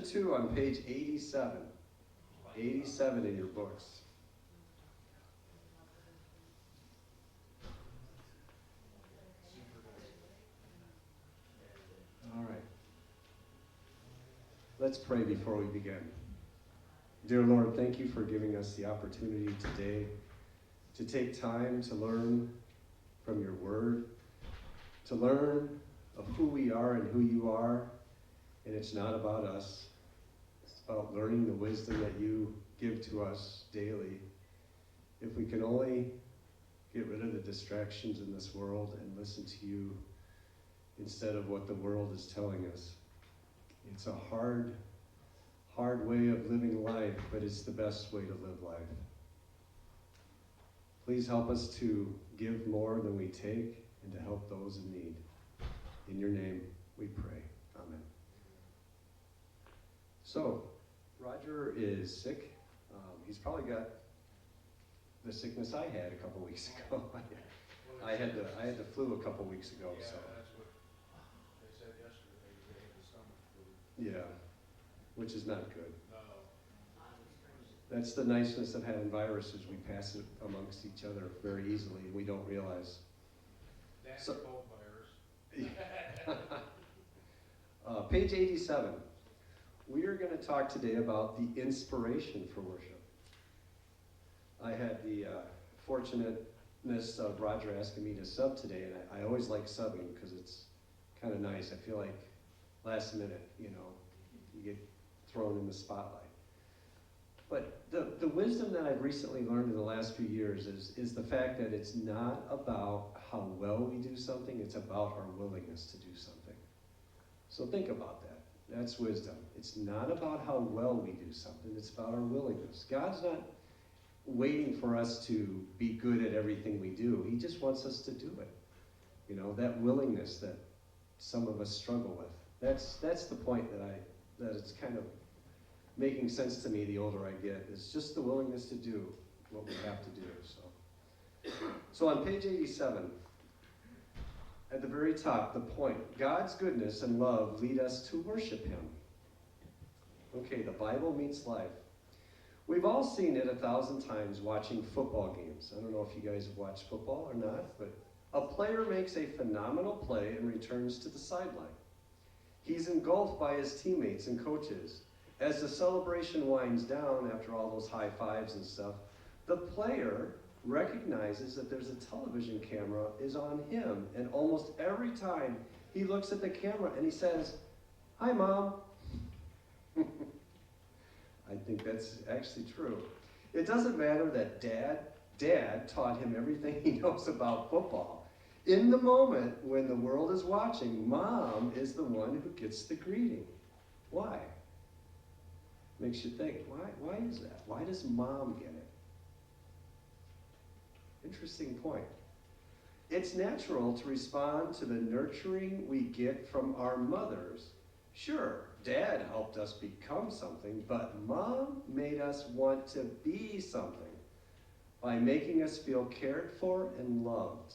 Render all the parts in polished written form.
2 on page 87. 87 in your books. All right. Let's pray before we begin. Dear Lord, thank you for giving us the opportunity today to take time to learn from your word, to learn of who we are and who you are. And it's not about us. It's about learning the wisdom that you give to us daily. If we can only get rid of the distractions in this world and listen to you instead of what the world is telling us. It's a hard way of living life, but it's the best way to live life. Please help us to give more than we take and to help those in need. In your name we pray. Amen. So, Roger is sick. He's probably got the sickness I had a couple weeks ago. I had the flu a couple weeks ago. Yeah, so that's what they said yesterday. They had the stomach flu. yeah, which is not good. No. That's the niceness of having viruses. We pass it amongst each other very easily, and we don't realize. That's So- cold virus. Page 87. We are going to talk today about the inspiration for worship. I had the fortunateness of Roger asking me to sub today, and I always like subbing because it's kind of nice. I feel like last minute, you get thrown in the spotlight. But the wisdom that I've recently learned in the last few years is the fact that it's not about how well we do something, it's about our willingness to do something. So think about that. That's wisdom. It's not about how well we do something, it's about our willingness. God's not waiting for us to be good at everything we do. He just wants us to do it. That willingness that some of us struggle with. That's the point that it's kind of making sense to me the older I get. It's just the willingness to do what we have to do. So on page 87, at the very top, the point, God's goodness and love lead us to worship him. Okay, the Bible meets life. We've all seen it 1,000 times watching football games. I don't know if you guys have watched football or not, but a player makes a phenomenal play and returns to the sideline. He's engulfed by his teammates and coaches. As the celebration winds down after all those high fives and stuff, the player recognizes that there's a television camera is on him, and almost every time he looks at the camera and he says, "Hi, Mom." I think that's actually true. It doesn't matter that Dad taught him everything he knows about football. In the moment when the world is watching, Mom is the one who gets the greeting. Why? Makes you think, why is that? Why does Mom get it? Interesting point. It's natural to respond to the nurturing we get from our mothers. Sure, Dad helped us become something, but Mom made us want to be something by making us feel cared for and loved.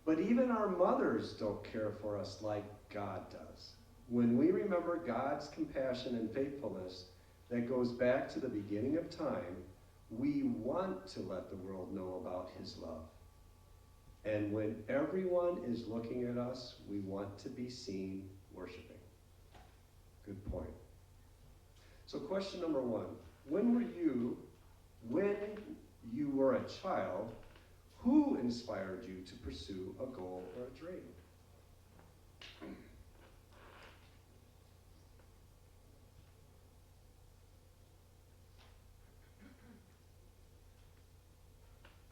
But even our mothers don't care for us like God does. When we remember God's compassion and faithfulness that goes back to the beginning of time, we want to let the world know about his love. And when everyone is looking at us, we want to be seen worshiping. Good point. So question number 1, when you were a child, who inspired you to pursue a goal or a dream?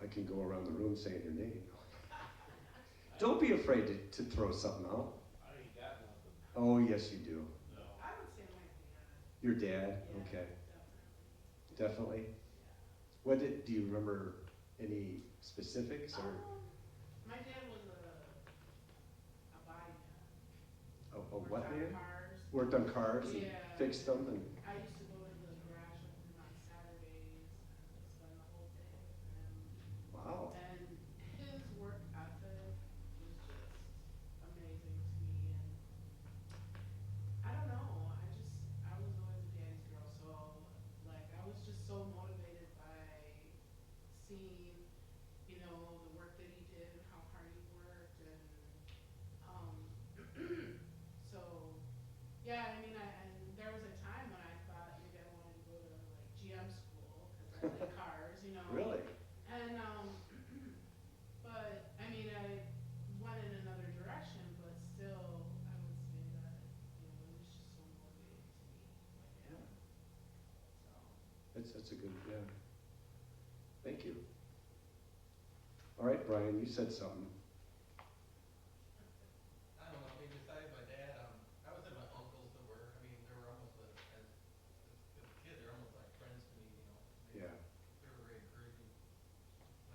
I can go around the room saying your name. Don't be afraid to throw something out. I ain't got nothing. Oh, yes, you do. No. I would say my dad. Your dad? Yeah, Okay. Definitely. Definitely? What do you remember any specifics or My dad was a body man. a what Worked on man? cars. Worked on cars and Yeah. fixed them and I used to go to the garage with him on Saturdays and spend the whole day with him. wow. And his work ethic was just amazing to me. And I don't know, I just you know. Really? And, but, I mean, I went in another direction, but still, I would say that, you know, it was just so motivating to me, like, Yeah. so. That's a good, yeah. Thank you. All right, Brian, you said something. I don't know, maybe besides my dad, I always had my uncles that were, I mean, they were almost as a kid, they're almost like friends to me, you know. Yeah. They were very encouraging.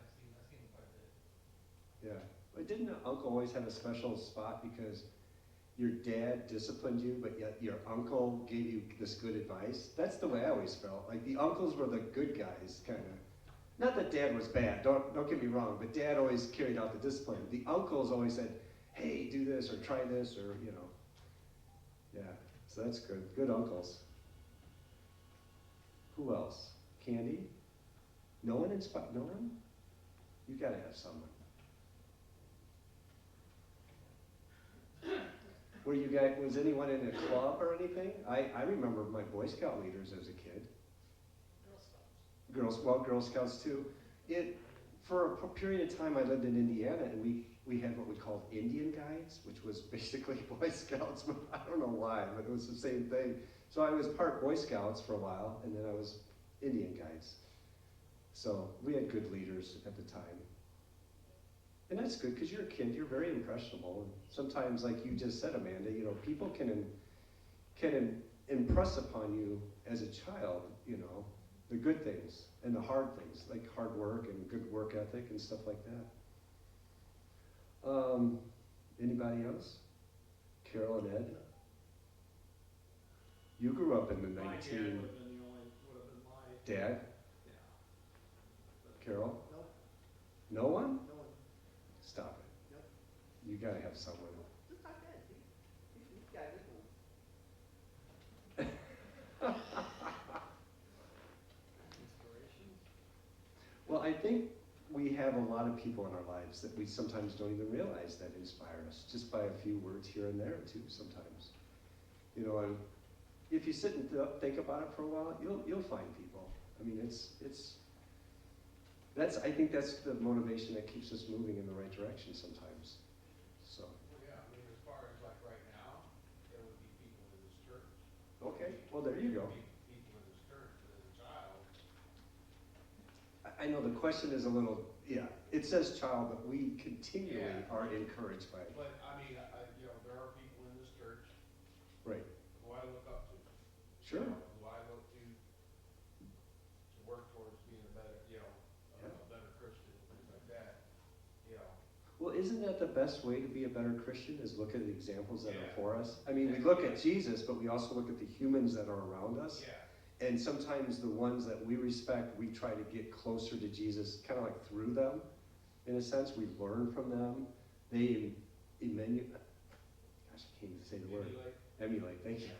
I've seen them quite a bit. Yeah. But didn't uncle always have a special spot because your dad disciplined you, but yet your uncle gave you this good advice? That's the way I always felt. Like the uncles were the good guys, kind of. Not that dad was bad, don't get me wrong, but dad always carried out the discipline. The uncles always said, hey, do this or try this or, you know. Yeah, so that's good. Good uncles. Who else? Candy? No one inspired? No one? You gotta have someone. Were you guys, was anyone in a club or anything? I remember my Boy Scout leaders as a kid. Girl Scouts too. For a period of time I lived in Indiana and we had what we called Indian guides, which was basically Boy Scouts, but I don't know why, but it was the same thing. So I was part Boy Scouts for a while and then I was Indian guides. So we had good leaders at the time. And that's good because you're a kid, you're very impressionable. And sometimes, like you just said, Amanda, you know, people can impress upon you as a child, you know, the good things and the hard things, like hard work and good work ethic and stuff like that. Anybody else? Carol and Ed? You grew up in the My dad 19... would have been the only, would have been my, Dad? yeah. But Carol? Nope, No one? no one. Stop it. Yep. You gotta have someone. Just like that. He's got this one. Inspirations? Well, I think we have a lot of people in our lives that we sometimes don't even realize that inspire us, just by a few words here and there too sometimes. You know, if you sit and think about it for a while, you'll find people. I mean, I think that's the motivation that keeps us moving in the right direction sometimes. So, Well, yeah, I mean, as far as like right now, there would be people in this church. okay, well there you go. People in this church, but as a child, I know the question is a little, yeah, it says child, but we continually Yeah. are encouraged by it. but I mean, you know, there are people in this church Right, who I look up to. sure. You know, who I look to work towards being a better, you know, Yeah. a better Christian, things like that, you know. Well, isn't that the best way to be a better Christian, is look at the examples that are Yeah. for us? I mean, we look at Jesus, but we also look at the humans that are around us. Yeah, And sometimes the ones that we respect, we try to get closer to Jesus, kind of like through them, in a sense. We learn from them. They emulate, gosh, I can't even say the word. Emulate, thank you.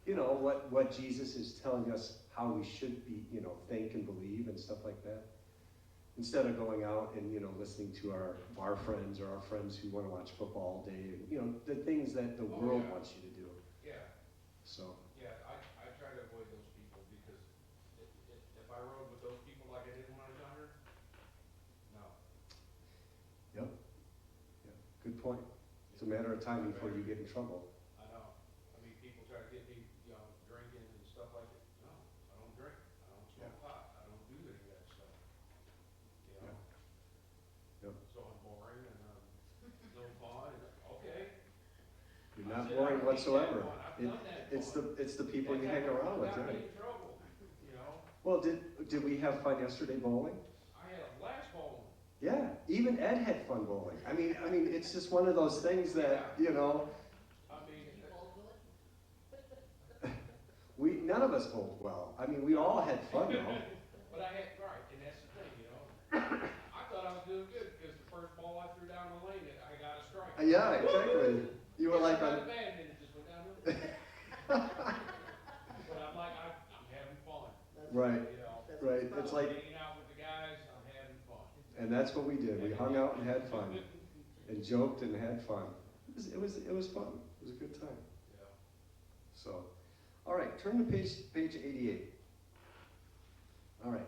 You know, what Jesus is telling us how we should be, you know, think and believe and stuff like that. Instead of going out and, you know, listening to our friends or our friends who want to watch football all day, and, you know, the things that the Oh, world yeah. wants you to do. yeah. So, Yeah, I try to avoid those people because if I rode with those people like I did when I was younger, no. yeah, good point. It's a matter of time before you get in trouble. I know. I mean, people try to get me, you know, drinking and stuff like that. No, I don't drink. I don't smoke pot. I don't do any of that stuff. You know? Yep. So I'm boring and no fun. And, okay. You're I not said, boring I don't need that whatsoever. fun. I've done that It's the people you That hang around with, got me right? in trouble, you know? Well, did we have fun yesterday bowling? I had a blast bowling. Yeah, even Ed had fun bowling. I mean, it's just one of those things that, you know, I mean, none of us bowled well. I mean, we all had fun though. but I had, right, and that's the thing, you know? I thought I was doing good because the first ball I threw down the lane, I got a strike. Yeah, exactly. You were like It on, started bad, and then it just went downhill. But I'm like, I'm having fun, right, you know? right. It's like, Hanging out with the guys, I'm having fun. and that's what we did. We hung out and had fun, and joked and had fun. It was fun. It was a good time. Yeah. So, all right, turn to page 88. All right,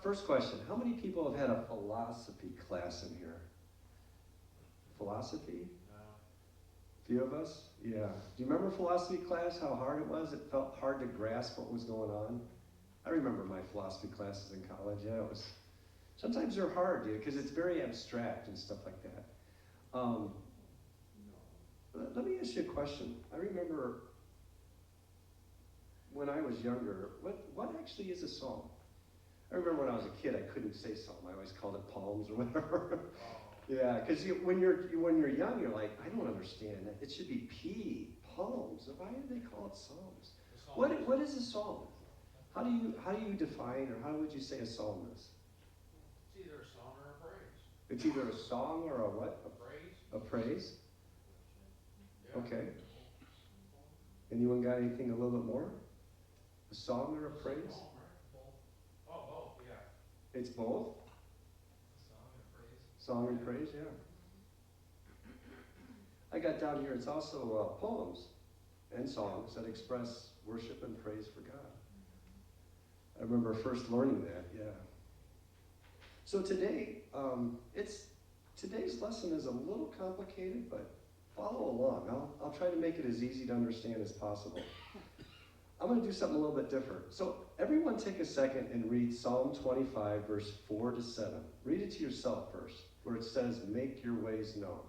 First question, how many people have had a philosophy class in here? Philosophy? No. Few of us? Yeah. Do you remember philosophy class, how hard it was? It felt hard to grasp what was going on. I remember my philosophy classes in college. Yeah, it was. Sometimes they're hard, because it's very abstract and stuff like that. Let me ask you a question. I remember when I was younger, what actually is a psalm? I remember when I was a kid, I couldn't say psalm. I always called it palms or whatever. Yeah, because when you're young, you're like, I don't understand that. It should be palms. Why do they call it psalms? What is a psalm? How do you define, or how would you say a psalm is? It's either a song or a praise. It's either a song or a what? A praise? A praise? Yeah. Okay. Anyone got anything a little bit more? A song or a praise? Song, right? Oh, both, yeah. It's both? Song and praise. Song and praise, yeah. I got down here, it's also poems and songs that express worship and praise for God. I remember first learning that, yeah. So today, today's lesson is a little complicated, but follow along. I'll try to make it as easy to understand as possible. I'm going to do something a little bit different. So everyone take a second and read Psalm 25, verse 4 to 7. Read it to yourself first, where it says, make your ways known.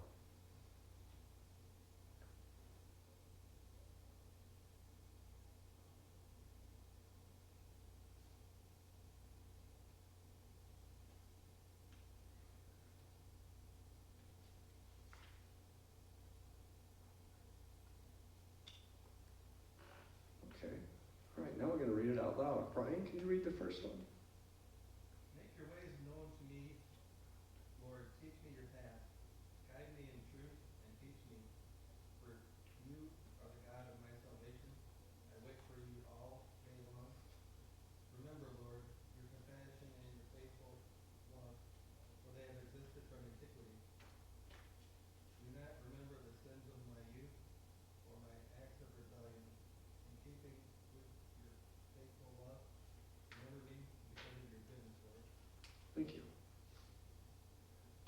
Okay. All right, now we're going to read it out loud. Brian, can you read the first one? Make your ways known to me, Lord, teach me your path. Guide me in truth and teach me, for you are the God of my salvation. I wait for you all day long. Remember, Lord, your compassion and your faithful love, for they have existed from antiquity. Do not remember the sins of my youth or my acts of rebellion. In keeping with your faithful love, remember me because of your goodness, Lord. Thank you.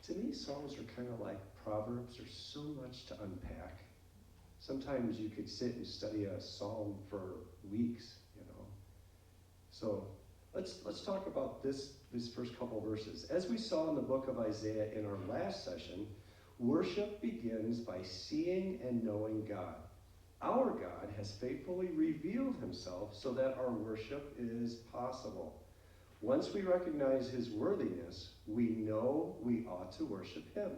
To me, Psalms are kind of like Proverbs. There's so much to unpack. Sometimes you could sit and study a psalm for weeks, you know. So let's talk about this first couple verses. As we saw in the book of Isaiah in our last session, worship begins by seeing and knowing God. Our God has faithfully revealed himself so that our worship is possible. Once we recognize his worthiness, we know we ought to worship him.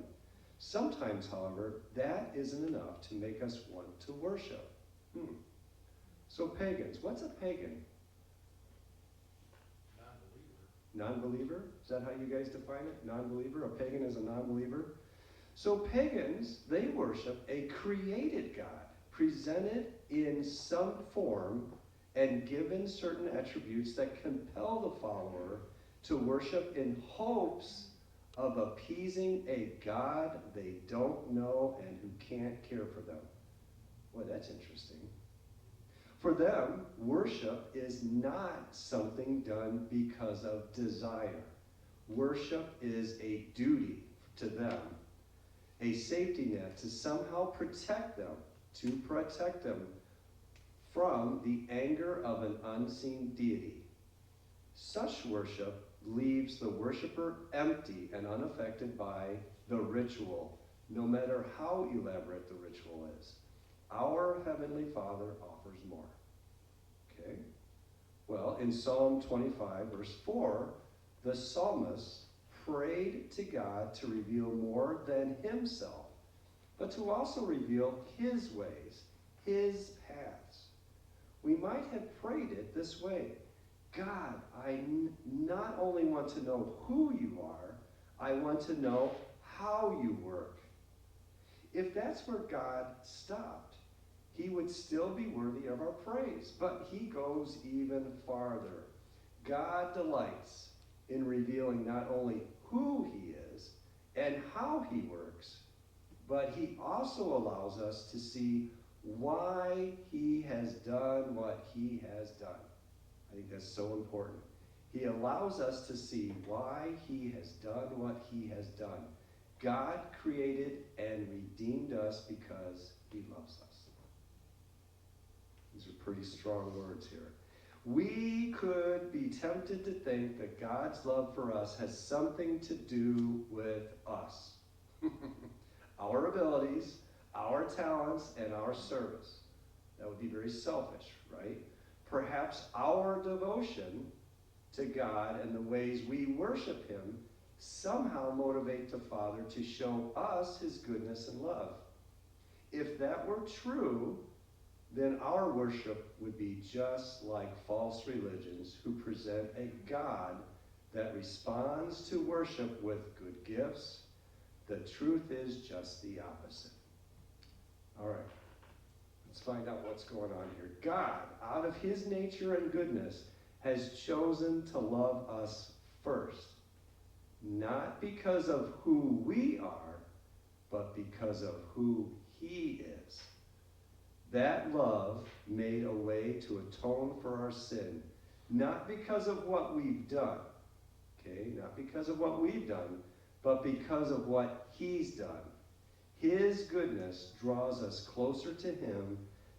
Sometimes, however, that isn't enough to make us want to worship. So pagans, what's a pagan? Non-believer. Non-believer? Is that how you guys define it? Non-believer? A pagan is a non-believer? So pagans, they worship a created God, presented in some form and given certain attributes that compel the follower to worship in hopes of appeasing a God they don't know and who can't care for them. Boy, that's interesting. For them, worship is not something done because of desire. Worship is a duty to them, a safety net to somehow protect them from the anger of an unseen deity. Such worship leaves the worshiper empty and unaffected by the ritual, no matter how elaborate the ritual is. Our Heavenly Father offers more. Okay? Well, in Psalm 25, verse 4, the psalmist prayed to God to reveal more than himself, but to also reveal his ways, his paths. We might have prayed it this way: God, I not only want to know who you are, I want to know how you work. If that's where God stopped, he would still be worthy of our praise. But he goes even farther. God delights in revealing not only who he is and how he works, but he also allows us to see why he has done what he has done. I think that's so important. He allows us to see why he has done what he has done. God created and redeemed us because he loves us. These are pretty strong words here. We could be tempted to think that God's love for us has something to do with us. Our abilities, our talents, and our service. That would be very selfish, right? Perhaps our devotion to God and the ways we worship him somehow motivate the Father to show us his goodness and love. If that were true, then our worship would be just like false religions who present a God that responds to worship with good gifts. The truth is just the opposite. All right, let's find out what's going on here. God, out of his nature and goodness, has chosen to love us first, not because of who we are, but because of who he is. That love made a way to atone for our sin, not because of what we've done, okay? Not because of what we've done, but because of what he's done. His goodness draws us closer to him,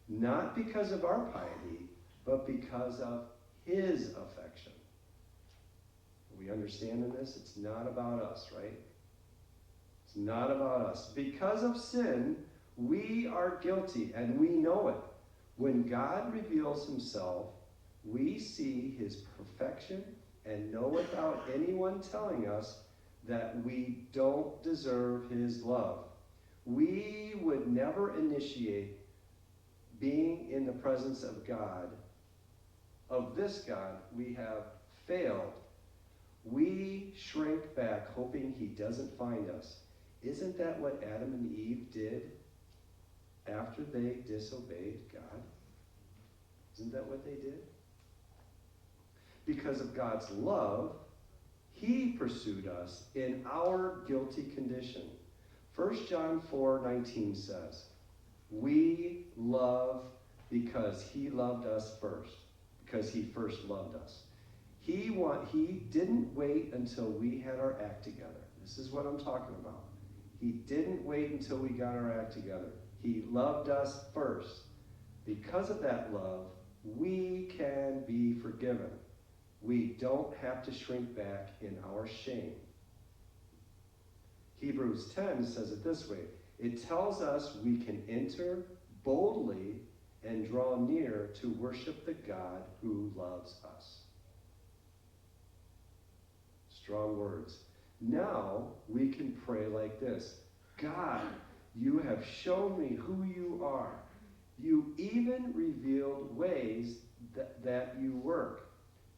not because of our piety, but because of his affection. We understand in this? It's not about us, right? It's not about us. Because of sin, we are guilty, and we know it. When God reveals himself, we see his perfection and know without anyone telling us that we don't deserve his love. We would never initiate being in the presence of God, of this God. We have failed. We shrink back, hoping he doesn't find us. Isn't that what Adam and Eve did after they disobeyed God? Isn't that what they did? Because of God's love, he pursued us in our guilty condition. 1 John 4:19 says, we love because he loved us first, because he first loved us. He didn't wait until we had our act together. This is what I'm talking about. He didn't wait until we got our act together. He loved us first. Because of that love, we can be forgiven. We don't have to shrink back in our shame. Hebrews 10 says it this way. It tells us we can enter boldly and draw near to worship the God who loves us. Strong words. Now we can pray like this. God, you have shown me who you are. You even revealed ways that you work.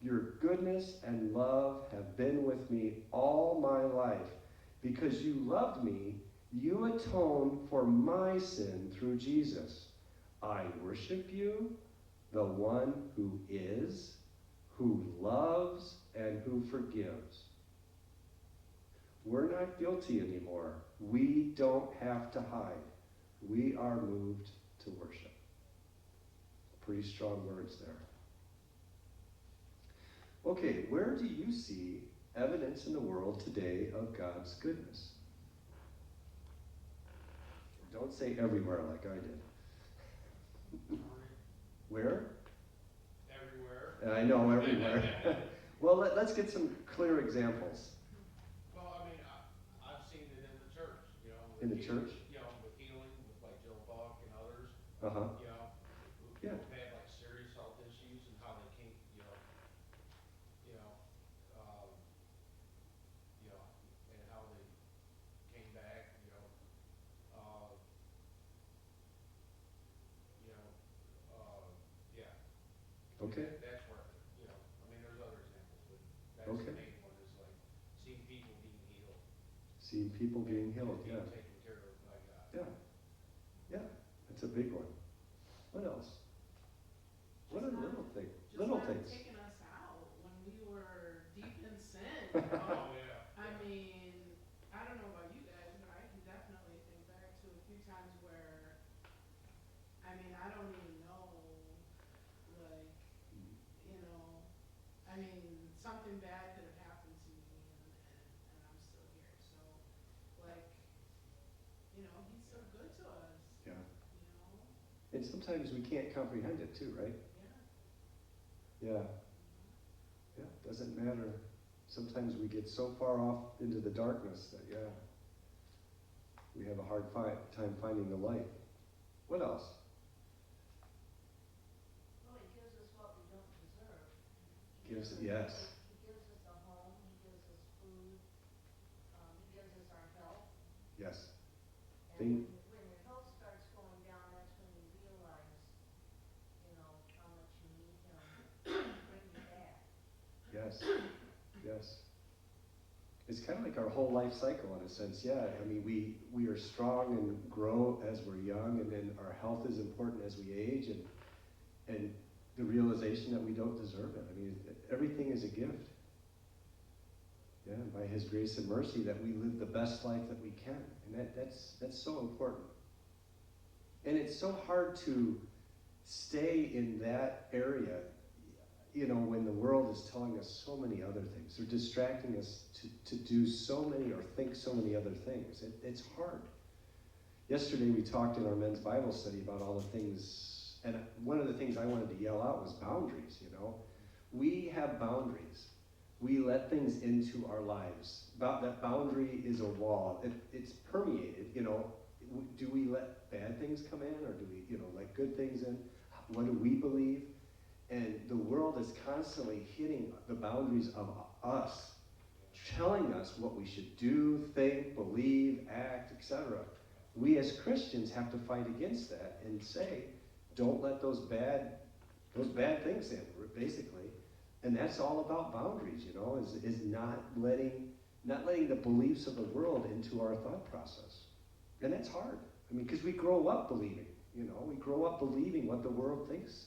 Your goodness and love have been with me all my life. Because you loved me, you atone for my sin through Jesus. I worship you, the one who is, who loves, and who forgives. We're not guilty anymore. We don't have to hide. We are moved to worship. Pretty strong words there. Okay, where do you see evidence in the world today of God's goodness? Don't say everywhere like I did. Where? Everywhere. I know, everywhere. Well, let's get some clear examples. Well, I mean, I've seen it in the church, you know. In the with church? You know, with healing, with like Joe Buck and others, Uh-huh. you know, who Yeah. have had like serious health issues and how they came, you know, and how they came back, yeah. Okay. That's where, you know, I mean, there's other examples, but that's Okay. the main one is like seeing people being healed. Seeing people being healed, Being yeah. taken care of by God. Yeah. Yeah, that's a big one. What else? What are little things? Just Little not things. taking us out when we were deep in sin. You know? Oh, yeah. I mean, I don't know about you guys, but I can definitely think back to a few times where, I mean, I don't even know, like, you know, I mean, something And sometimes we can't comprehend it too, right? Yeah. Yeah. Yeah, doesn't matter. Sometimes we get so far off into the darkness that, yeah, we have a hard time finding the light. What else? Well, he gives us what we don't deserve. Gives, yes. He gives us a home, he gives us food, he gives us our health. Yes. And Thing- when your health starts going down, that's when you realize, how much you need him to bring you back. Yes. Yes. It's kind of like our whole life cycle in a sense, yeah. I mean, we are strong and grow as we're young, and then our health is important as we age, and the realization that we don't deserve it. I mean, everything is a gift. Yeah, by His grace and mercy that we live the best life that we can. And that's so important. And it's so hard to stay in that area, when the world is telling us so many other things. They're distracting us to do so many or think so many other things. It's hard. Yesterday we talked in our men's Bible study about all the things, and one of the things I wanted to yell out was boundaries, We have boundaries. We let things into our lives. That boundary is a wall. It's permeated, Do we let bad things come in, or do we, let good things in? What do we believe? And the world is constantly hitting the boundaries of us, telling us what we should do, think, believe, act, etc. We as Christians have to fight against that and say, don't let those bad things in, basically. And that's all about boundaries, is not letting the beliefs of the world into our thought process. And that's hard. I mean, because we grow up believing, we grow up believing what the world thinks.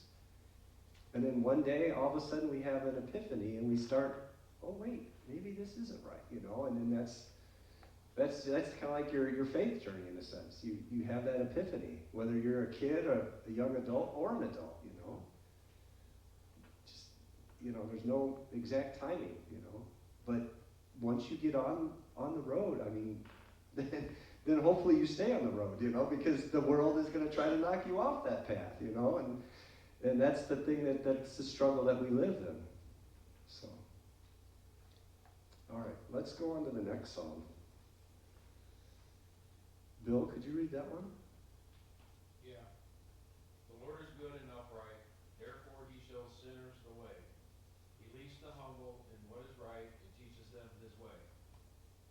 And then one day, all of a sudden, we have an epiphany, and we start, oh wait, maybe this isn't right, And then that's kind of like your faith journey in a sense. You have that epiphany, whether you're a kid or a young adult or an adult, Just, there's no exact timing, But once you get on the road, I mean, then hopefully you stay on the road, because the world is going to try to knock you off that path, And that's the thing that's the struggle that we live in. So, all right, let's go on to the next psalm. Bill, could you read that one? Yeah. The Lord is good and upright, therefore he shows sinners the way. He leads the humble in what is right and teaches them his way.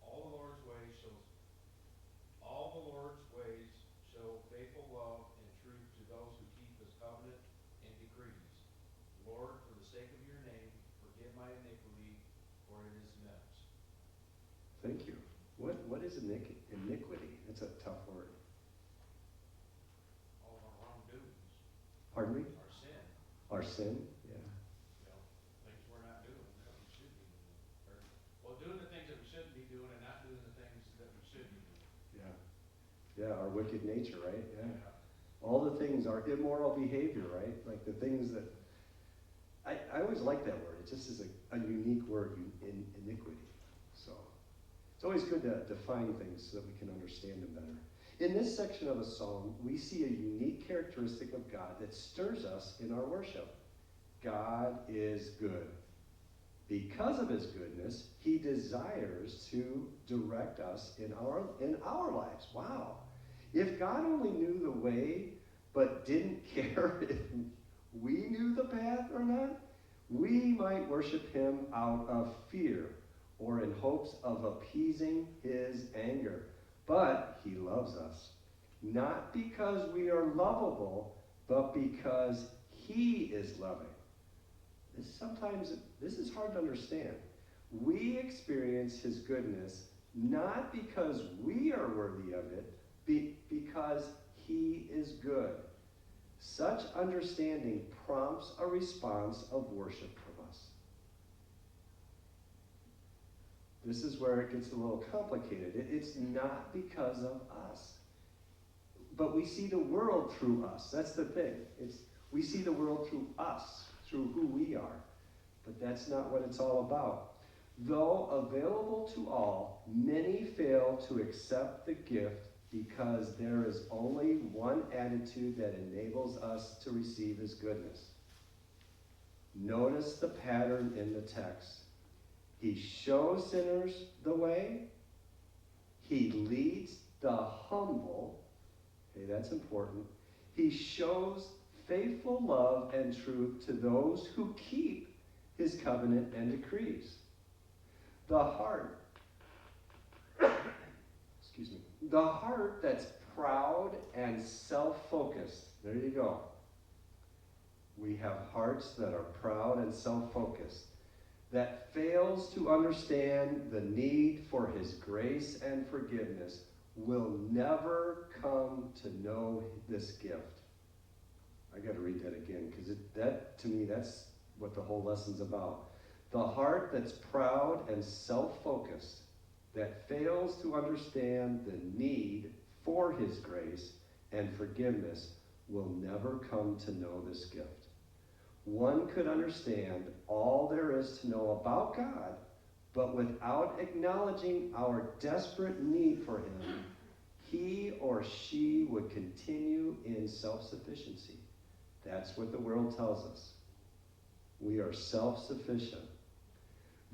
All the Lord's ways show faithful love and truth to those who keep his covenant and decrees. Lord, for the sake of your name, forgive my iniquity, for it is immense. Thank you. What is iniquity? That's a tough word. All of our wrongdoings, Pardon me? our sin, Our sin? Yeah. things we're not doing that we should be doing. Doing the things that we shouldn't be doing and not doing the things that we should be doing. Yeah. Yeah, our wicked nature, right? Yeah. All the things, our immoral behavior, right? Like the things that, I always like that word. It just is a unique word, iniquity. So, it's always good to define things so that we can understand them better. In this section of the psalm, we see a unique characteristic of God that stirs us in our worship. God is good. Because of his goodness, he desires to direct us in our lives. Wow. If God only knew the way, but didn't care if we knew the path or not, we might worship him out of fear or in hopes of appeasing his anger. But he loves us, not because we are lovable, but because he is loving. Sometimes this is hard to understand. We experience his goodness not because we are worthy of it, because he is good. Such understanding prompts a response of worship from us. This is where it gets a little complicated. It's not because of us. But we see the world through us. That's the thing. We see the world through us, through who we are. But that's not what it's all about. Though available to all, many fail to accept the gift because there is only one attitude that enables us to receive his goodness. Notice the pattern in the text. He shows sinners the way. He leads the humble. Okay, that's important. He shows faithful love and truth to those who keep his covenant and decrees. The heart, excuse me, the heart that's proud and self-focused. There you go. We have hearts that are proud and self-focused, that fails to understand the need for his grace and forgiveness, will never come to know this gift. I got to read that again, because that to me, that's what the whole lesson's about. The heart that's proud and self-focused, that fails to understand the need for his grace and forgiveness, will never come to know this gift. One could understand all there is to know about God, but without acknowledging our desperate need for him, he or she would continue in self-sufficiency. That's what the world tells us. We are self-sufficient.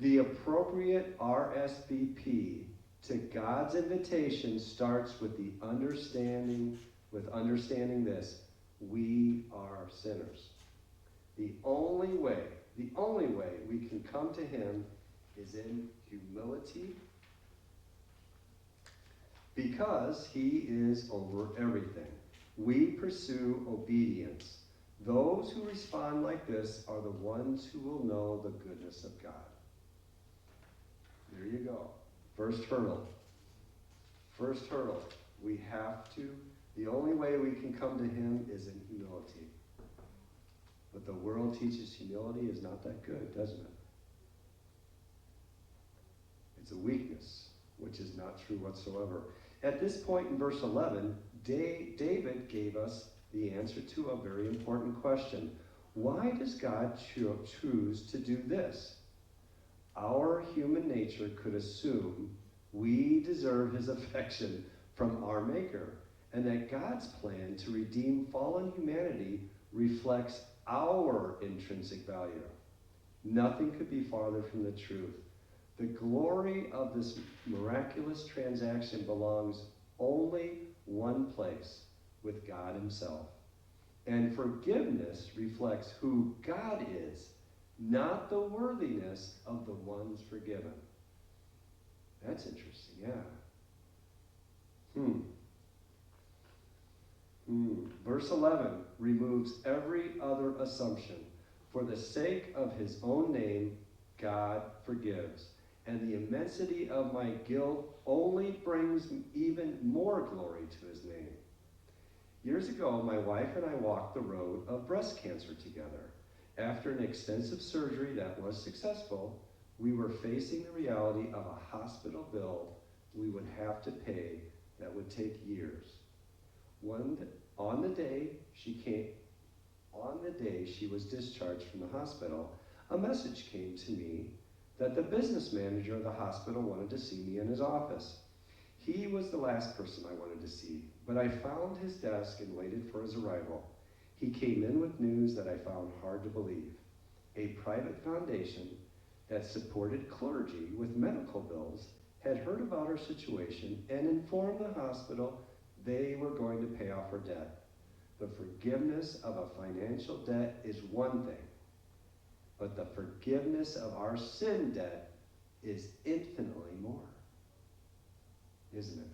The appropriate RSVP to God's invitation starts with understanding this: we are sinners. The only way we can come to him is in humility, because he is over everything. We pursue obedience. Those who respond like this are the ones who will know the goodness of God. There you go. First hurdle. We have to, the only way we can come to him is in humility. But the world teaches humility is not that good, doesn't it? It's a weakness, which is not true whatsoever. At this point in verse 11, David gave us the answer to a very important question. Why does God choose to do this? Our human nature could assume we deserve his affection from our Maker, and that God's plan to redeem fallen humanity reflects our intrinsic value. Nothing could be farther from the truth. The glory of this miraculous transaction belongs only one place, with God himself. And forgiveness reflects who God is, not the worthiness of the ones forgiven. That's interesting, yeah. Verse 11 removes every other assumption. For the sake of his own name, God forgives. And the immensity of my guilt only brings even more glory to his name. Years ago, my wife and I walked the road of breast cancer together. After an extensive surgery that was successful, we were facing the reality of a hospital bill we would have to pay that would take years. On the day she was discharged from the hospital, a message came to me that the business manager of the hospital wanted to see me in his office. He was the last person I wanted to see, but I found his desk and waited for his arrival. He came in with news that I found hard to believe. A private foundation that supported clergy with medical bills had heard about our situation and informed the hospital they were going to pay off her debt. The forgiveness of a financial debt is one thing, but the forgiveness of our sin debt is infinitely more, isn't it?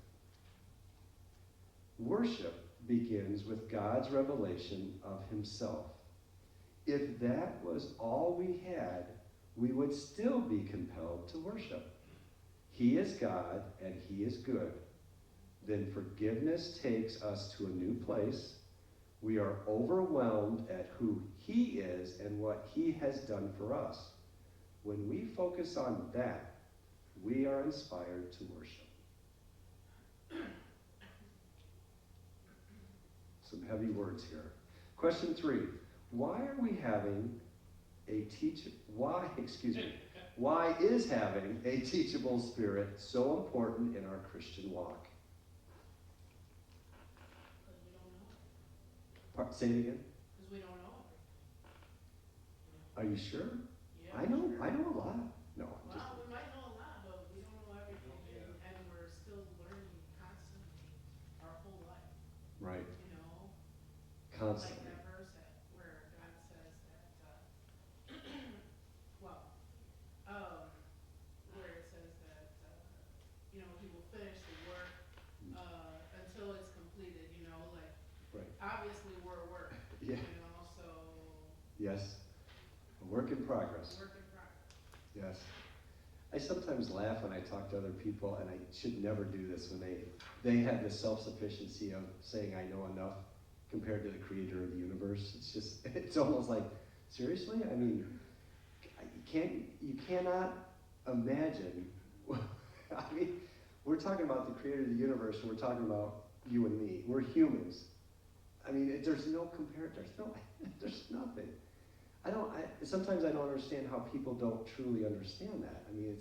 Worship begins with God's revelation of himself. If that was all we had, we would still be compelled to worship. He is God and he is good. Then forgiveness takes us to a new place. We are overwhelmed at who he is and what he has done for us. When we focus on that, we are inspired to worship. Some heavy words here. Question 3. Why is having a teachable spirit so important in our Christian walk? Say it again. Because we don't know everything. Are you sure? Yeah, I know sure. a lot. No, I'm just. Well, we might know a lot, but we don't know everything, and we're still learning constantly our whole life, Right, you know? constantly. Like that verse where God says that, well, where it says that, you know, he will finish the work, until it's completed, you know, like, Right. obviously we're a work, Yeah. you know, so, Yes. A work in progress. work in progress. Yes. I sometimes laugh when I talk to other people, and I should never do this when they have the self-sufficiency of saying I know enough compared to the creator of the universe. It's just, it's almost like, seriously? I mean, you cannot imagine, I mean, we're talking about the creator of the universe, and we're talking about you and me. We're humans. I mean, there's no there's nothing. Sometimes I don't understand how people don't truly understand that. I mean,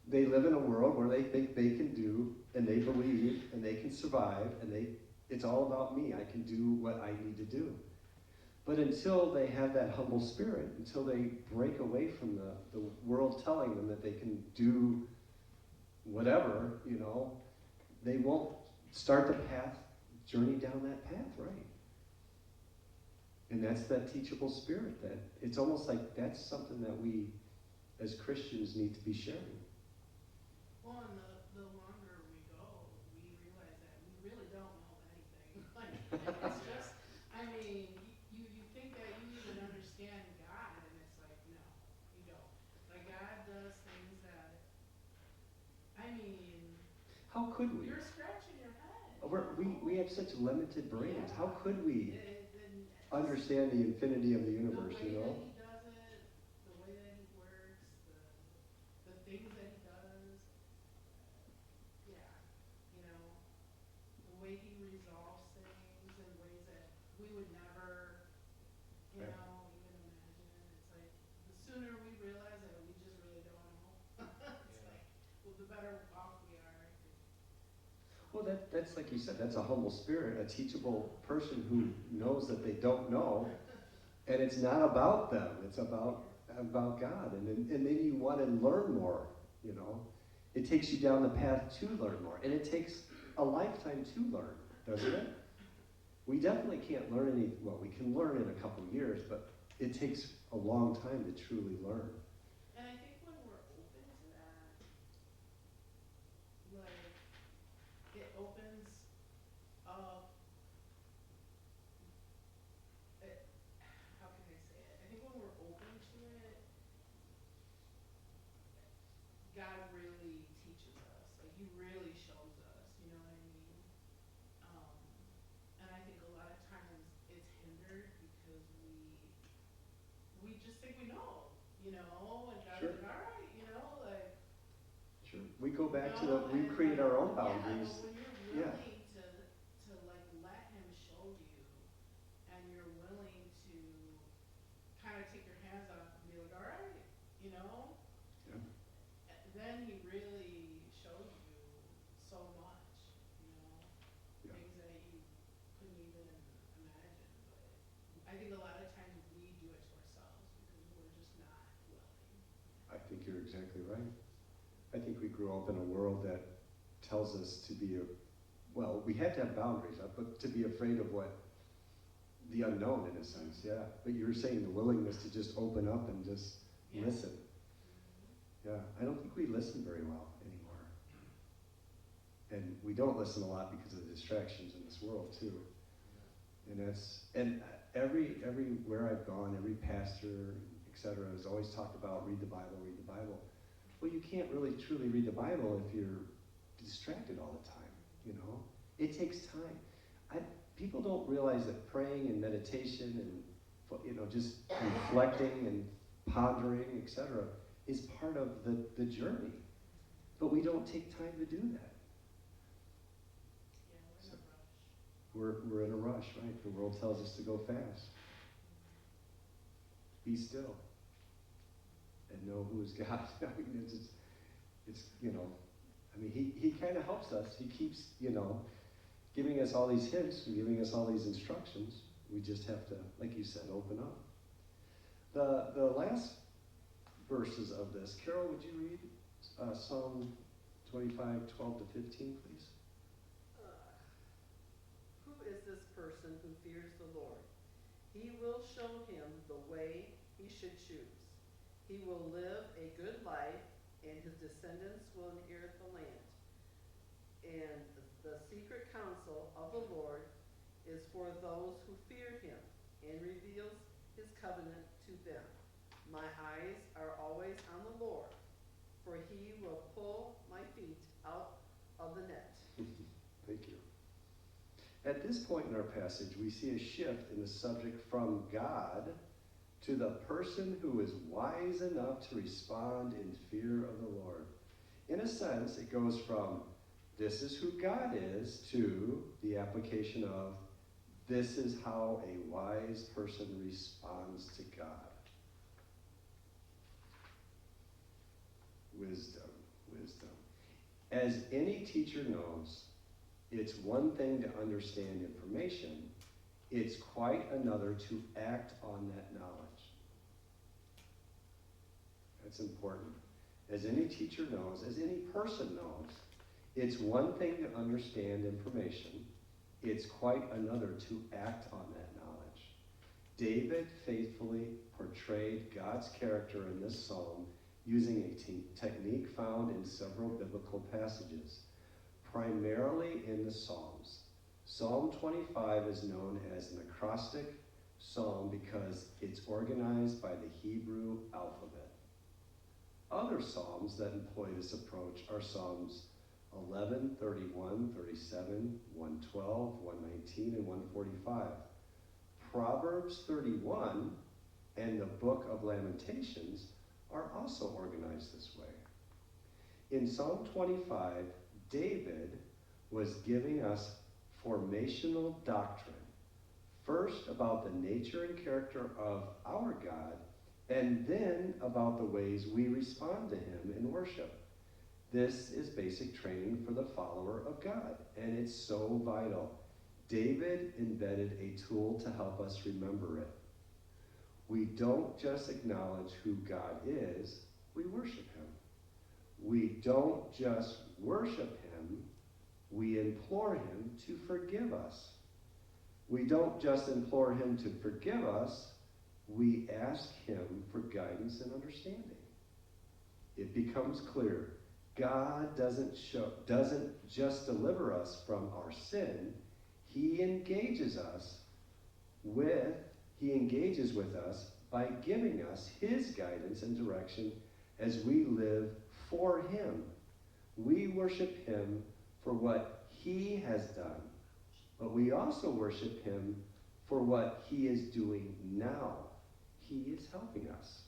they live in a world where they think they can do, and they believe, and they can survive, and it's all about me. I can do what I need to do. But until they have that humble spirit, until they break away from the world telling them that they can do whatever, you know, they won't start the path, journey down that path, right? And that's that teachable spirit, that it's almost like that's something that we as Christians need to be sharing. Well, and the longer we go, we realize that we really don't know anything. Like, it's just, I mean, you think that you even understand God, and it's like, no, you don't. Like, God does things that, I mean, How could we? you're scratching your head. We have such limited brains. Yeah. How could we And understand the infinity of the universe, you know? The way that he does it, the way that he works, the things that he does, yeah, you know, the way he resolves things in ways that we would never, you Right. know, even imagine. It's like, the sooner we realize that we just really don't know, it's Yeah. like, well, the better off we are, I think. Well, that's like you said, that's a humble spirit, a teachable person who knows that they don't know, and it's not about them, it's about God, and then you want to learn more, you know. It takes you down the path to learn more, and it takes a lifetime to learn, doesn't it? We definitely can't learn well, we can learn in a couple years, but it takes a long time to truly learn. And I think when we're open to that, like, it opens up, how can I say it? I think when we're open to it, God really teaches us. Like, he really shows us, you know what I mean? Um, and I think a lot of times it's hindered because we just think we know, you know? And God's Sure. like, all right, you know, like, Sure. We go back to no, we and create like, our own yeah, boundaries. but when you're Yeah. willing to like let him show you, and you're willing to kind of take your hands off and be like, all right, you know, Yeah. then he really shows you so much, you know, Yeah. things that you couldn't even imagine. But I think a lot of times we do it to ourselves because we're just not willing. I think you're exactly right. I think we grew up in a world that tells us to be well, we have to have boundaries, but to be afraid of the unknown in a sense, yeah. But you were saying the willingness to just open up and just Yeah. listen. Mhm. Yeah, I don't think we listen very well anymore. And we don't listen a lot because of the distractions in this world too. And everywhere I've gone, every pastor, etc., has always talked about read the Bible, read the Bible. Well, you can't really truly read the Bible if you're distracted all the time, you know? It takes time. People don't realize that praying and meditation and, you know, just reflecting and pondering, etc., is part of the journey. But we don't take time to do that. Yeah, we're in a rush. We're in a rush, right? The world tells us to go fast. Be still and know who is God. I mean, it's you know, I mean, he kind of helps us. He keeps, you know, giving us all these hints and giving us all these instructions. We just have to, like you said, open up. The last verses of this, Carol, would you read Psalm 25, 12 to 15, please? Who is this person who fears the Lord? He will show him the way he should choose. He will live a good life, and his descendants will inherit the land. And the secret counsel of the Lord is for those who fear him, and reveals his covenant to them. My eyes are always on the Lord, for he will pull my feet out of the net. Thank you. At this point in our passage, we see a shift in the subject from God to the person who is wise enough to respond in fear of the Lord. In a sense, it goes from this is who God is to the application of this is how a wise person responds to God. Wisdom, wisdom. As any teacher knows, it's one thing to understand information. It's quite another to act on that knowledge. That's important. As any teacher knows, as any person knows, it's one thing to understand information. It's quite another to act on that knowledge. David faithfully portrayed God's character in this psalm using a technique found in several biblical passages, primarily in the Psalms. Psalm 25 is known as an acrostic psalm because it's organized by the Hebrew alphabet. Other psalms that employ this approach are Psalms 11, 31, 37, 112, 119, and 145. Proverbs 31 and the Book of Lamentations are also organized this way. In Psalm 25, David was giving us formational doctrine, first about the nature and character of our God, and then about the ways we respond to him in worship. This is basic training for the follower of God, and it's so vital. David embedded a tool to help us remember it. We don't just acknowledge who God is, we worship him. We don't just worship him, we implore him to forgive us. We don't just implore him to forgive us, we ask him for guidance and understanding. It becomes clear God doesn't just deliver us from our sin, he engages with us by giving us his guidance and direction as we live for him. We worship him for what he has done, but we also worship him for what he is doing now. He is helping us.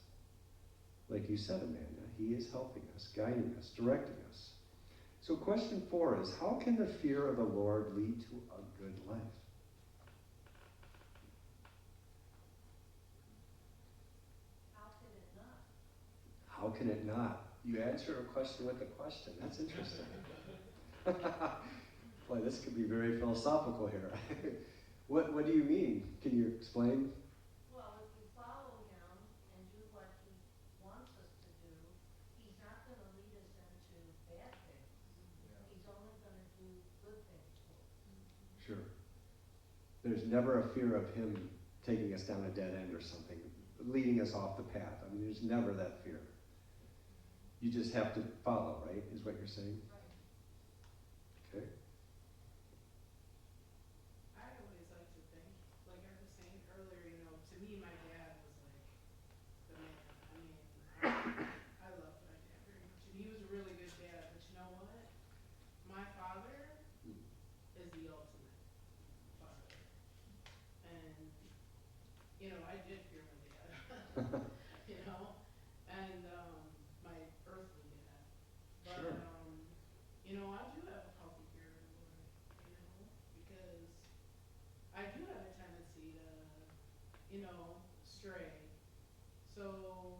Like you said, Amanda, he is helping us, guiding us, directing us. So question 4 is, how can the fear of the Lord lead to a good life? How could it not? How can it not? You answer a question with a question. That's interesting. Boy, this could be very philosophical here. What do you mean? Can you explain? Well, if we follow him and do what he wants us to do, he's not gonna lead us into bad things. He's only gonna do good things for us. Sure. There's never a fear of him taking us down a dead end or something, leading us off the path. I mean, there's never that fear. You just have to follow, right, is what you're saying? Right. Okay. I always like to think, like I was saying earlier, to me, my dad was like the man. I mean, I loved my dad very much, and he was a really good dad, but you know what? My father is the ultimate father. And, I did fear my dad, and my earthly dad. But, Sure. I do have a healthy fear of the Lord, because I do have a tendency to, stray. So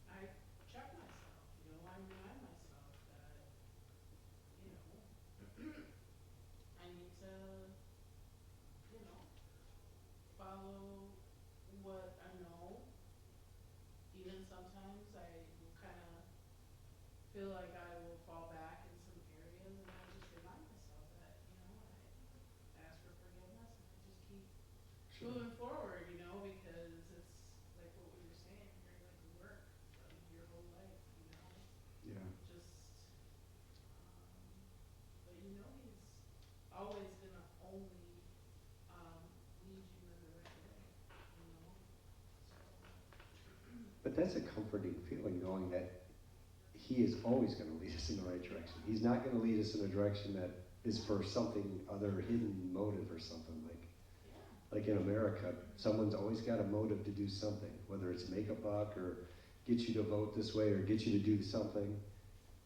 I check myself, I remind myself that, I need to, follow I will kind of feel like I will fall back in some areas, and I just remind myself that, I ask for forgiveness, and I just keep moving forward, because it's like what we were saying, you're like work your whole life, Yeah. just, but he's always gonna only, lead you in the right way, so. But that's a comforting feeling, knowing that he is always going to lead us in the right direction. He's not going to lead us in a direction that is for something other hidden motive or something like in America, someone's always got a motive to do something, whether it's make a buck or get you to vote this way or get you to do something.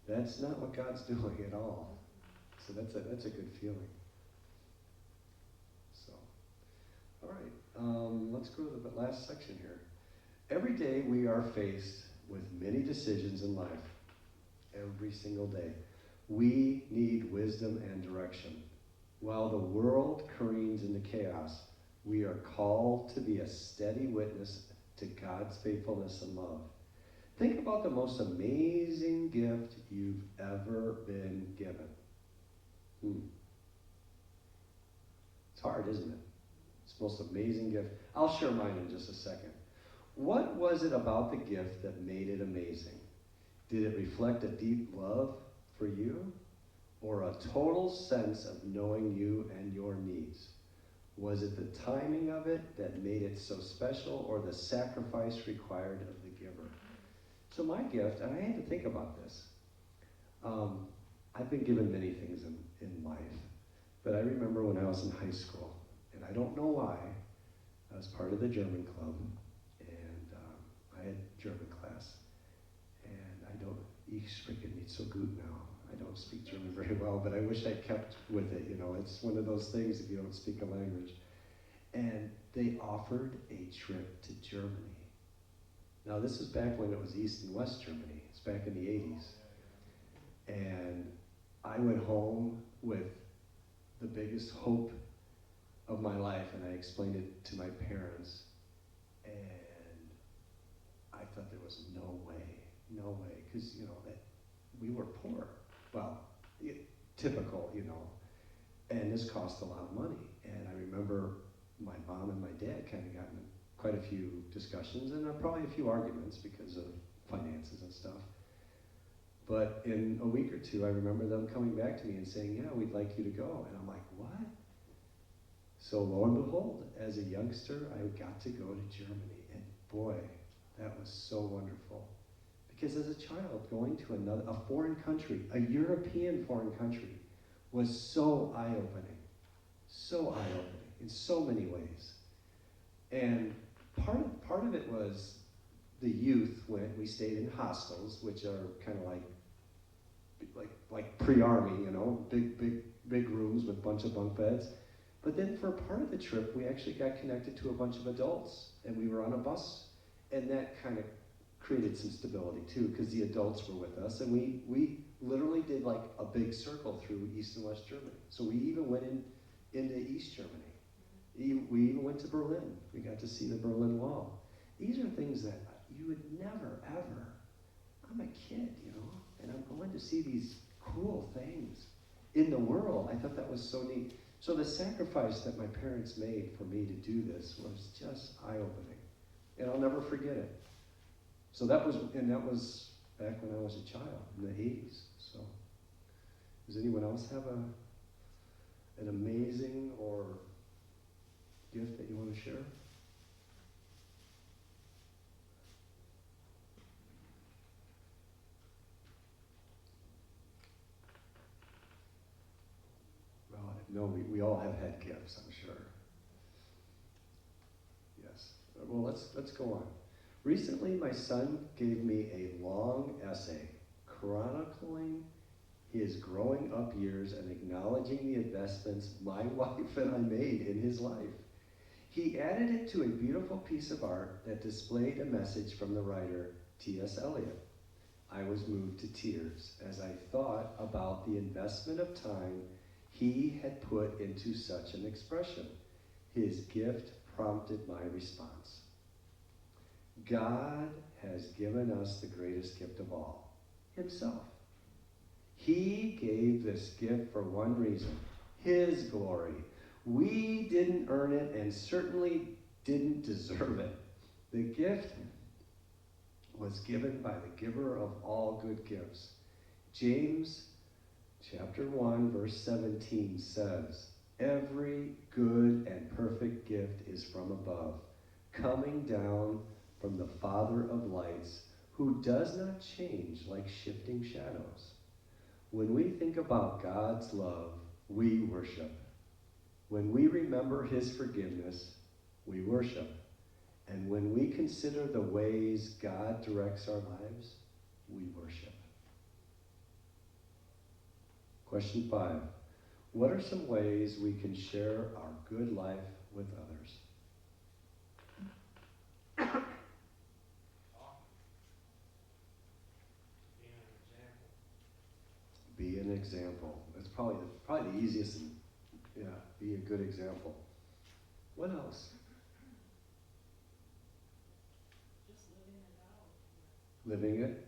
That's not what God's doing at all. So that's a good feeling. So, all right, let's go to the last section here. Every day we are faced with many decisions in life. Every single day. We need wisdom and direction. While the world careens into chaos, we are called to be a steady witness to God's faithfulness and love. Think about the most amazing gift you've ever been given. It's hard, isn't it? It's the most amazing gift. I'll share mine in just a second. What was it about the gift that made it amazing? Did it reflect a deep love for you, or a total sense of knowing you and your needs? Was it the timing of it that made it so special, or the sacrifice required of the giver? So my gift, and I had to think about this. I've been given many things in life, but I remember when I was in high school, and I don't know why, I was part of the German club, and I had German class. Ich spreche nicht so gut now. I don't speak German very well, but I wish I kept with it. It's one of those things if you don't speak a language. And they offered a trip to Germany. Now, this is back when it was East and West Germany. It's back in the 80s. And I went home with the biggest hope of my life, and I explained it to my parents. And I thought there was no way, because, that we were poor. Well, typical, and this cost a lot of money. And I remember my mom and my dad kind of got in quite a few discussions and probably a few arguments because of finances and stuff. But in a week or two, I remember them coming back to me and saying, yeah, we'd like you to go. And I'm like, what? So lo and behold, as a youngster, I got to go to Germany. And boy, that was so wonderful. Because as a child, going to a foreign country, a European foreign country, was so eye-opening in so many ways. And part of it was the youth when we stayed in hostels, which are kind of like pre-army, big rooms with a bunch of bunk beds. But then for part of the trip, we actually got connected to a bunch of adults, and we were on a bus, and that kind of created some stability too, because the adults were with us, and we literally did like a big circle through East and West Germany. So we even went into East Germany. We even went to Berlin. We got to see the Berlin Wall. These are things that you would never, ever. I'm a kid, and I'm going to see these cool things in the world. I thought that was so neat. So the sacrifice that my parents made for me to do this was just eye-opening, and I'll never forget it. So that was back when I was a child in the 80s. So, does anyone else have an amazing or gift that you want to share? Well, no, we all have had gifts, I'm sure. Yes. Well, let's go on. Recently, my son gave me a long essay chronicling his growing up years and acknowledging the investments my wife and I made in his life. He added it to a beautiful piece of art that displayed a message from the writer T.S. Eliot. I was moved to tears as I thought about the investment of time he had put into such an expression. His gift prompted my response. God has given us the greatest gift of all, himself. He gave this gift for one reason, his glory. We didn't earn it and certainly didn't deserve it. The gift was given by the giver of all good gifts. James chapter 1, verse 17 says, "Every good and perfect gift is from above, coming down from the Father of lights, who does not change like shifting shadows." When we think about God's love, we worship. When we remember his forgiveness, we worship. And when we consider the ways God directs our lives, we worship. Question 5. What are some ways we can share our good life with others? Talking. Being an example. Be an example. That's probably the easiest. And, yeah, be a good example. What else? Just living it out.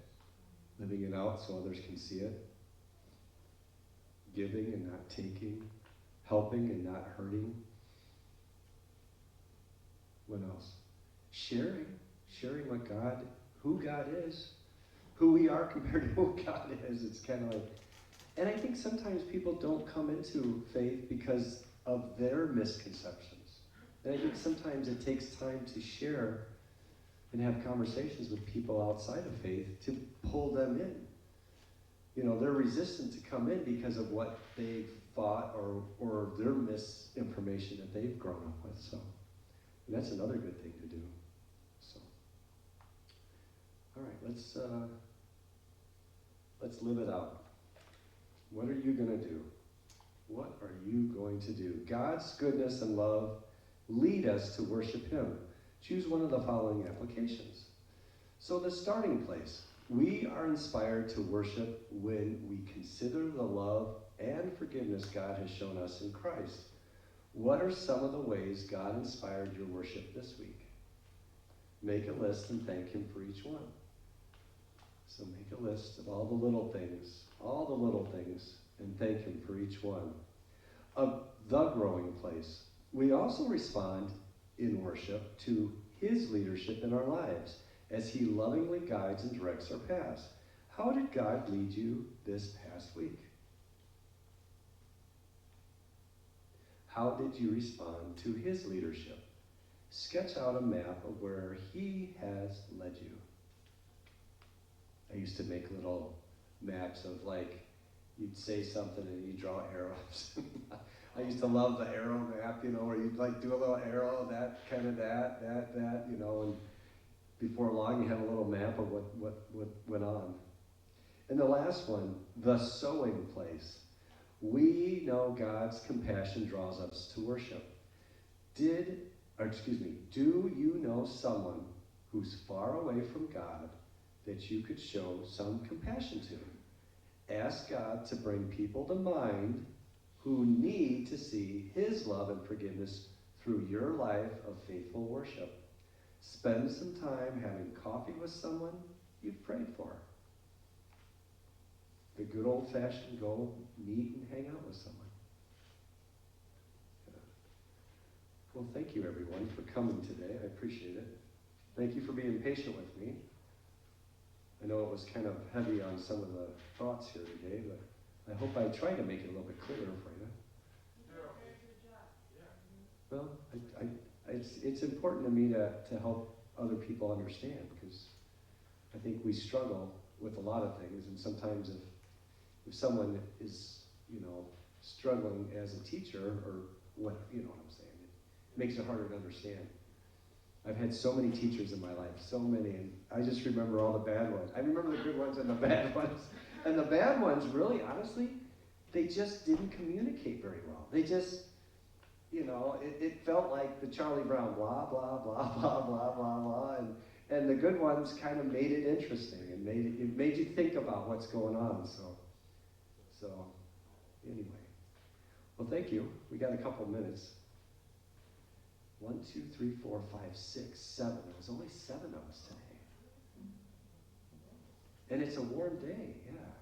Living it out so others can see it. Giving and not taking. Helping and not hurting. What else? Sharing who God is, who we are compared to who God is. It's kind of like, and I think sometimes people don't come into faith because of their misconceptions. And I think sometimes it takes time to share and have conversations with people outside of faith to pull them in. You know, they're resistant to come in because of what they've thought or their misinformation that they've grown up with. So, and that's another good thing to do. So, all right, let's live it out. What are you going to do? What are you going to do? God's goodness and love lead us to worship him. Choose one of the following applications. So the starting place. We are inspired to worship when we consider the love and forgiveness God has shown us in Christ. What are some of the ways God inspired your worship this week? Make a list and thank him for each one. So make a list of all the little things, and thank him for each one. Of the growing place. We also respond in worship to his leadership in our lives as he lovingly guides and directs our paths. How did God lead you this past week? How did you respond to his leadership? Sketch out a map of where he has led you. I used to make little maps of like, you'd say something and you draw arrows. I used to love the arrow map, you know, where you'd like do a little arrow, that, you know, and before long you had a little map of what went on. And the last one, the sowing place. We know God's compassion draws us to worship. Do you know someone who's far away from God that you could show some compassion to? Ask God to bring people to mind who need to see his love and forgiveness through your life of faithful worship. Spend some time having coffee with someone you've prayed for. The good old-fashioned go meet and hang out with someone. Yeah. Well, thank you, everyone, for coming today. I appreciate it. Thank you for being patient with me. I know it was kind of heavy on some of the thoughts here today, but I hope I tried to make it a little bit clearer for you. Well, it's important to me to help other people understand, because I think we struggle with a lot of things, and sometimes if someone is, you know, struggling as a teacher, or what, you know what I'm saying, it makes it harder to understand. I've had so many teachers in my life, so many, and I just remember all the bad ones. I remember the good ones and the bad ones. And the bad ones, really, honestly, they just didn't communicate very well. They just, you know, it felt like the Charlie Brown, blah, blah, blah, blah, blah, blah, blah. And the good ones kind of made it interesting, and it made you think about what's going on. So anyway. Well, thank you. We got a couple minutes. 1, 2, 3, 4, 5, 6, 7. There was only 7 of us today. And it's a warm day, yeah.